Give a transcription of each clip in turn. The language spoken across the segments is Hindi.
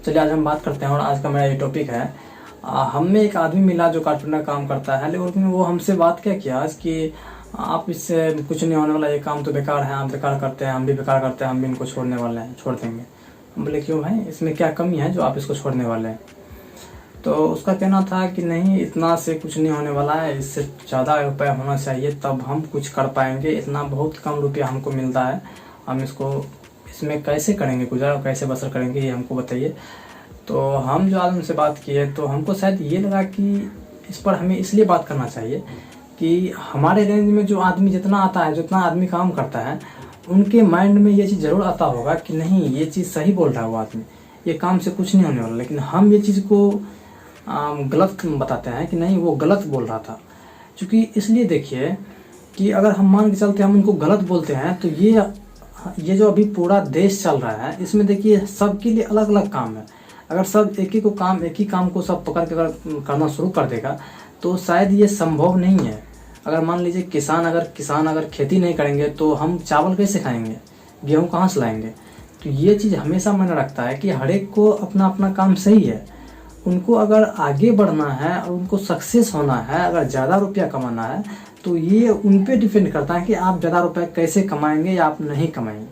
चलिए आज हम बात करते हैं और आज का मेरा ये टॉपिक है। हमें एक आदमी मिला जो कारपेंटर काम करता है, लेकिन वो हमसे बात क्या किया आज कि आप इससे कुछ नहीं होने वाला, ये काम तो बेकार है, आप बेकार करते हैं, हम भी बेकार करते हैं, हम भी इनको छोड़ने वाले हैं, छोड़ देंगे। हम बोले क्यों भाई, इसमें क्या कमी है जो आप इसको छोड़ने वाले हैं? तो उसका कहना था कि नहीं, इतना से कुछ नहीं होने वाला है, इससे ज़्यादा रुपया होना चाहिए तब हम कुछ कर पाएंगे, इतना बहुत कम रुपया हमको मिलता है, हम इसमें कैसे करेंगे गुजारा, कैसे बसर करेंगे, ये हमको बताइए। तो हम जो आज उनसे बात किए तो हमको शायद ये लगा कि इस पर हमें इसलिए बात करना चाहिए कि हमारे रेंज में जो आदमी जितना आता है, जितना आदमी काम करता है, उनके माइंड में ये चीज़ ज़रूर आता होगा कि नहीं, ये चीज़ सही बोल रहा है वो आदमी, ये काम से कुछ नहीं होने वाला। लेकिन हम ये चीज़ को गलत बताते हैं कि नहीं, वो गलत बोल रहा था। क्योंकि इसलिए देखिए कि अगर हम मान के चलते हम उनको गलत बोलते हैं तो ये जो अभी पूरा देश चल रहा है, इसमें देखिए सबके लिए अलग अलग काम है। अगर सब एक ही काम को सब पकड़ के अगर करना शुरू कर देगा तो शायद ये संभव नहीं है। अगर मान लीजिए किसान अगर खेती नहीं करेंगे तो हम चावल कैसे खाएंगे, गेहूं कहाँ से लाएंगे? तो ये चीज़ हमेशा मायने रखता है कि हर एक को अपना अपना काम सही है। उनको अगर आगे बढ़ना है और उनको सक्सेस होना है, अगर ज़्यादा रुपया कमाना है, तो ये उन पे डिपेंड करता है कि आप ज़्यादा रुपया कैसे कमाएंगे या आप नहीं कमाएंगे।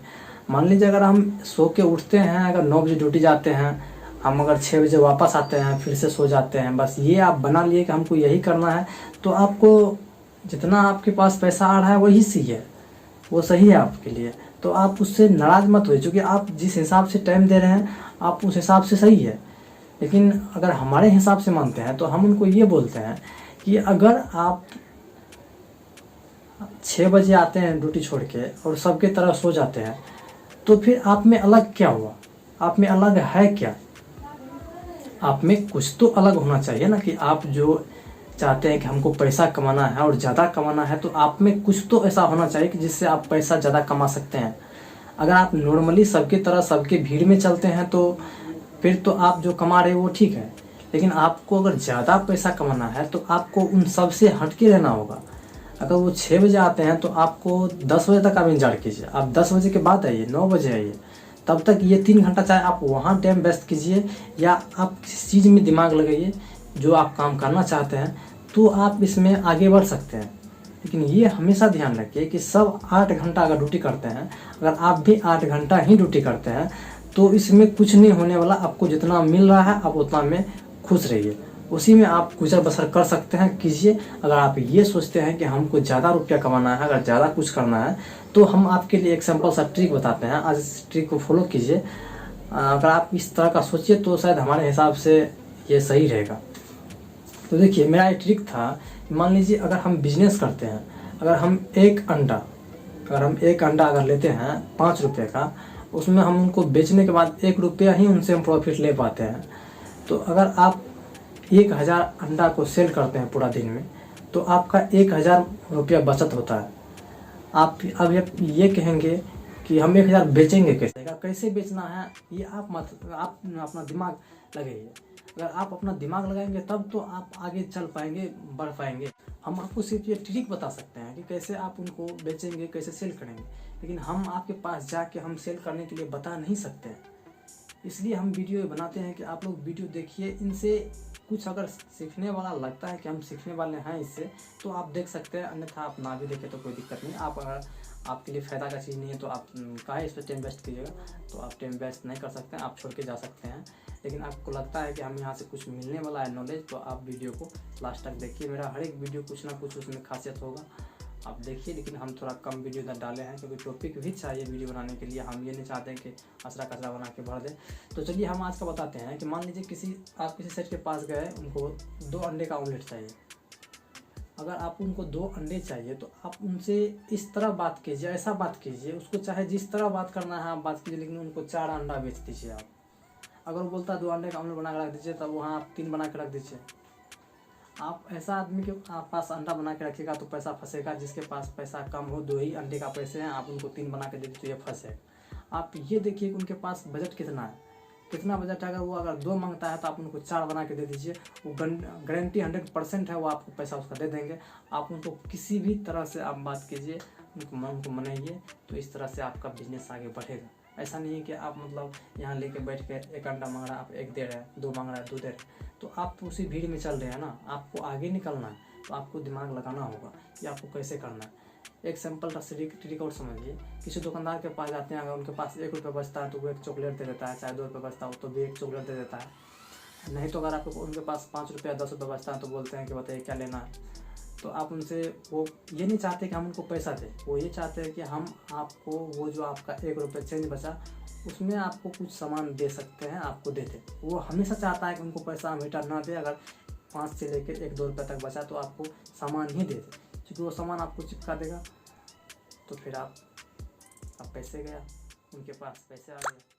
मान लीजिए अगर हम सो के उठते हैं, अगर 9 बजे ड्यूटी जाते हैं, हम अगर 6 बजे वापस आते हैं, फिर से सो जाते हैं, बस ये आप बना लिए कि हमको यही करना है, तो आपको जितना आपके पास पैसा आ रहा है वही सही है, वो सही है आपके लिए। तो आप उससे नाराज़ मत होइए, क्योंकि आप जिस हिसाब से टाइम दे रहे हैं आप उस हिसाब से सही है। लेकिन अगर हमारे हिसाब से मानते हैं तो हम उनको ये बोलते हैं कि अगर आप 6 बजे आते हैं ड्यूटी छोड़ के और सबके तरह सो जाते हैं, तो फिर आप में अलग क्या हुआ? आप में अलग है क्या? आप में कुछ तो अलग होना चाहिए ना, कि आप जो चाहते हैं कि हमको पैसा कमाना है और ज़्यादा कमाना है, तो आप में कुछ तो ऐसा होना चाहिए कि जिससे आप पैसा ज़्यादा कमा सकते हैं। अगर आप नॉर्मली सबकी तरह सबके भीड़ में चलते हैं तो फिर तो आप जो कमा रहे हो वो ठीक है, लेकिन आपको अगर ज़्यादा पैसा कमाना है तो आपको उन सब से हट के रहना होगा। अगर वो 6 बजे आते हैं तो आपको 10 बजे तक आप इंतजार कीजिए, आप 10 बजे के बाद आइए, 9 बजे आइए, तब तक ये 3 घंटा चाहे आप वहाँ टाइम वेस्ट कीजिए या आप किसी चीज़ में दिमाग लगाइए जो आप काम करना चाहते हैं, तो आप इसमें आगे बढ़ सकते हैं। लेकिन ये हमेशा ध्यान रखिए कि सब 8 घंटा अगर ड्यूटी करते हैं, अगर आप भी 8 घंटा ही ड्यूटी करते हैं, तो इसमें कुछ नहीं होने वाला। आपको जितना मिल रहा है आप उतना में खुश रहिए, उसी में आप गुजर बसर कर सकते हैं, कीजिए। अगर आप ये सोचते हैं कि हमको ज़्यादा रुपया कमाना है, अगर ज़्यादा कुछ करना है, तो हम आपके लिए एक सिंपल सा ट्रिक बताते हैं, आज इस ट्रिक को फॉलो कीजिए। अगर आप इस तरह का सोचिए तो शायद हमारे हिसाब से ये सही रहेगा। तो देखिए मेरा एक ट्रिक था, मान लीजिए अगर हम बिजनेस करते हैं, अगर हम एक अंडा अगर लेते हैं 5 रुपये का, उसमें हम उनको बेचने के बाद 1 रुपया ही उनसे हम प्रॉफिट ले पाते हैं। तो अगर आप 1000 अंडा को सेल करते हैं पूरा दिन में, तो आपका 1000 रुपया बचत होता है। आप अब ये कहेंगे कि हम 1000 बेचेंगे कैसे बेचना है, ये आप अपना दिमाग लगाइए। अगर आप अपना दिमाग लगाएंगे तब तो आप आगे चल पाएंगे, बढ़ पाएंगे। हम आपको सिर्फ ये ट्रिक बता सकते हैं कि कैसे आप उनको बेचेंगे, कैसे सेल करेंगे, लेकिन हम आपके पास जाके हम सेल करने के लिए बता नहीं सकते हैं। इसलिए हम वीडियो बनाते हैं कि आप लोग वीडियो देखिए, इनसे कुछ अगर सीखने वाला लगता है कि हम सीखने वाले हैं इससे, तो आप देख सकते हैं, अन्यथा आप ना भी देखें तो कोई दिक्कत नहीं। आप अगर आपके लिए फ़ायदा का चीज़ नहीं है तो आप काहे इस पर टाइम वेस्ट कीजिएगा, तो आप टाइम वेस्ट नहीं कर सकते हैं, आप छोड़ के जा सकते हैं। लेकिन आपको लगता है कि हमें यहाँ से कुछ मिलने वाला है नॉलेज, तो आप वीडियो को लास्ट तक देखिए। मेरा हर एक वीडियो कुछ ना कुछ उसमें खासियत होगा, आप देखिए। लेकिन हम थोड़ा कम वीडियो इधर डाले हैं क्योंकि टॉपिक भी चाहिए वीडियो बनाने के लिए, हम ये नहीं चाहते हैं कि असरा कचरा बना के भर दें। तो चलिए हम आज का बताते हैं कि मान लीजिए आप किसी सेठ के पास गए, उनको 2 अंडे का ऑमलेट चाहिए। अगर आप उनको 2 अंडे चाहिए तो आप उनसे इस तरह बात कीजिए, ऐसा बात कीजिए, उसको चाहे जिस तरह बात करना है आप बात कीजिए, लेकिन उनको 4 अंडा बेच दीजिए आप। अगर वो बोलता है 2 अंडे का ऑमलेट बना के रख दीजिए, तब वहाँ आप 3 बना के रख दीजिए। आप ऐसा आदमी के पास अंडा बना के रखिएगा तो पैसा फंसेगा, जिसके पास पैसा कम हो, 2 ही अंडे का पैसे हैं, आप उनको 3 बना के दे दीजिए तो ये फंसेगा। आप ये देखिए कि उनके पास बजट कितना है, कितना बजट है। अगर वो 2 मांगता है तो आप उनको 4 बना के दे दीजिए, वो गारंटी 100% है, वो आपको पैसा उसका दे देंगे। आप उनको किसी भी तरह से आप बात कीजिए, उनको मनाइए, तो इस तरह से आपका बिजनेस आगे बढ़ेगा। ऐसा नहीं है कि आप मतलब यहाँ लेके बैठ कर एक अंडा मांग रहा है आप एक दे रहे हैं, 2 मांग रहा है 2 दे रहे हैं, तो आप उसी भीड़ में चल रहे हैं ना। आपको आगे निकलना है तो आपको दिमाग लगाना होगा कि आपको कैसे करना है। एक सिंपल ट्रिक और समझिए, किसी दुकानदार के पास जाते हैं, अगर उनके पास 1 रुपये बचता है तो वो एक चॉकलेट दे देता है, चाहे 2 रुपये बचता हो तो भी एक चॉकलेट दे देता है। नहीं तो अगर आपको उनके पास 5 रुपया 10 रुपये बचता है तो बोलते हैं कि बताइए क्या लेना है। तो आप उनसे, वो ये नहीं चाहते कि हम उनको पैसा दें, वो ये चाहते हैं कि हम आपको वो जो आपका 1 रुपये चेंज बचा उसमें आपको कुछ सामान दे सकते हैं, आपको दे दे। वो हमेशा चाहता है कि उनको पैसा हम रिटर्न ना दे, अगर 5 से लेकर 1-2 रुपये तक बचा तो आपको सामान ही दे दे, क्योंकि वो सामान आपको चिपका देगा। तो फिर आप पैसे गया, उनके पास पैसे आ गए।